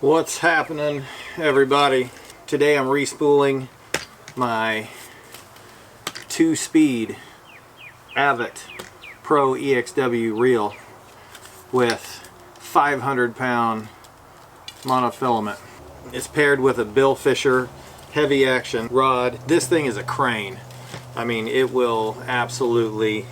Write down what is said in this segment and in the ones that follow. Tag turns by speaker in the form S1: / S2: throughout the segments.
S1: What's happening, everybody? Today I'm respooling my 2-speed Avet Pro EXW reel with 500-pound monofilament. It's paired with a Bill Fisher heavy action rod. This thing is a crane. I mean, it will absolutely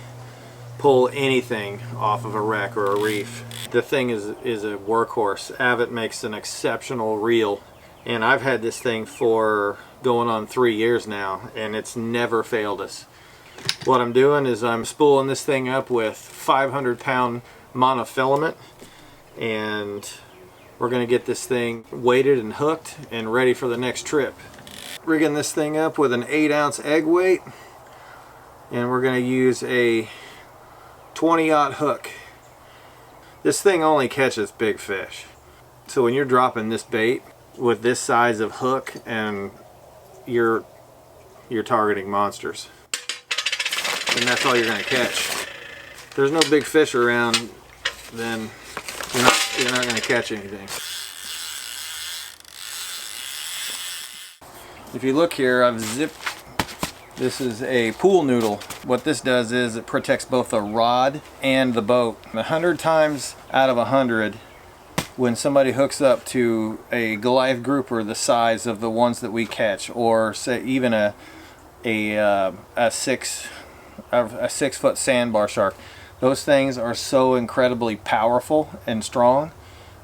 S1: pull anything off of a wreck or a reef. The thing is a workhorse. Avet makes an exceptional reel, and I've had this thing for going on 3 years now, and it's never failed us. What I'm doing is I'm spooling this thing up with 500-pound monofilament, and we're going to get this thing weighted and hooked and ready for the next trip. Rigging this thing up with an 8-ounce egg weight, and we're going to use a 20-aught hook. This thing only catches big fish. So when you're dropping this bait with this size of hook, and you're targeting monsters. And that's all you're going to catch. If there's no big fish around, then you're not going to catch anything. If you look here, I've zipped. This is a pool noodle. What this does is it protects both the rod and the boat. 100 times out of 100, when somebody hooks up to a Goliath grouper the size of the ones that we catch, or say even a 6-foot sandbar shark, those things are so incredibly powerful and strong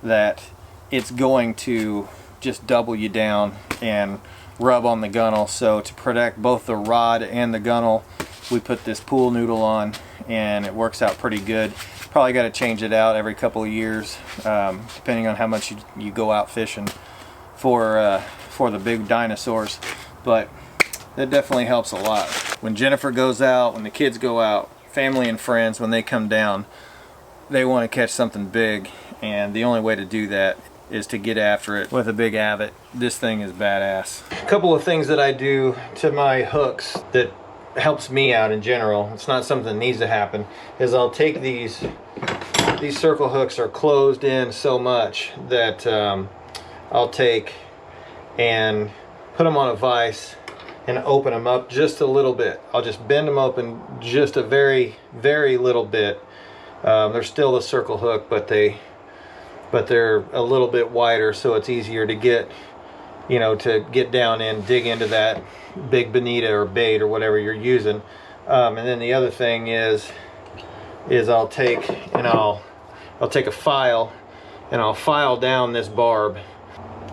S1: that it's going to just double you down and rub on the gunnel. So to protect both the rod and the gunnel, we put this pool noodle on, and it works out pretty good. Probably got to change it out every couple of years, depending on how much you go out fishing for the big dinosaurs. But that definitely helps a lot. When Jennifer goes out, when the kids go out, family and friends, when they come down, they want to catch something big, and the only way to do that is to get after it with a big Avet. This thing is badass. A couple of things that I do to my hooks that helps me out in general, it's not something that needs to happen, is I'll take these circle hooks are closed in so much that I'll take and put them on a vise and open them up just a little bit. I'll just bend them open just a very, very little bit. They're still a circle hook, but they're a little bit wider, so it's easier to get, to get down and dig into that big bonita or bait or whatever you're using. And then the other thing is I'll take a file and I'll file down this barb.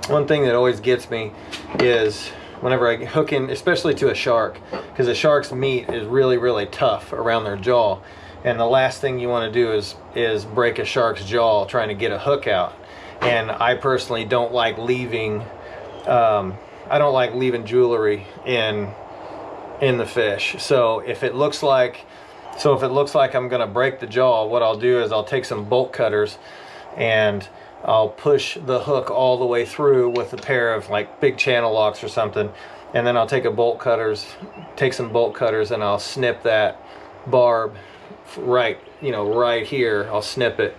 S1: One thing that always gets me is whenever I hook in, especially to a shark, because a shark's meat is really, really tough around their jaw. And the last thing you want to do is break a shark's jaw trying to get a hook out. And I personally don't like leaving jewelry in the fish. So if it looks like I'm gonna break the jaw, what I'll do is I'll take some bolt cutters and I'll push the hook all the way through with a pair of like big channel locks or something, and then I'll take some bolt cutters and I'll snip that barb right here. I'll snip it,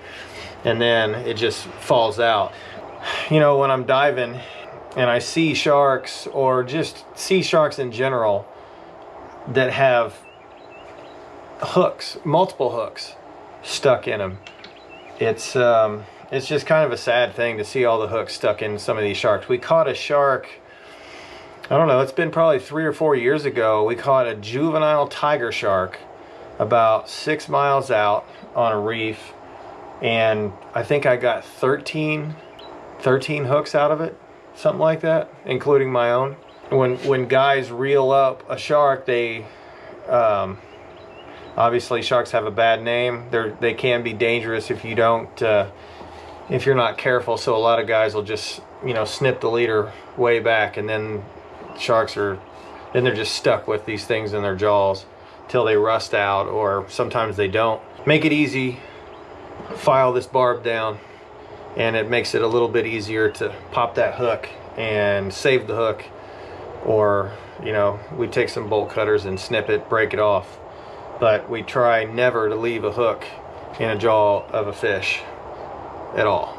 S1: and then it just falls out. When I'm diving and I see sharks, or just see sharks in general that have hooks, multiple hooks stuck in them, it's just kind of a sad thing to see all the hooks stuck in some of these sharks. We caught a shark, I don't know, it's been probably 3 or 4 years ago. We caught a juvenile tiger shark about 6 miles out on a reef, and I think I got 13 hooks out of it, something like that, including my own. When guys reel up a shark, they obviously sharks have a bad name. They can be dangerous if you don't if you're not careful. So a lot of guys will just snip the leader way back, and then they're just stuck with these things in their jaws till they rust out, or sometimes they don't. Make it easy, file this barb down, and it makes it a little bit easier to pop that hook and save the hook. Or we take some bolt cutters and snip it, break it off, but we try never to leave a hook in a jaw of a fish at all.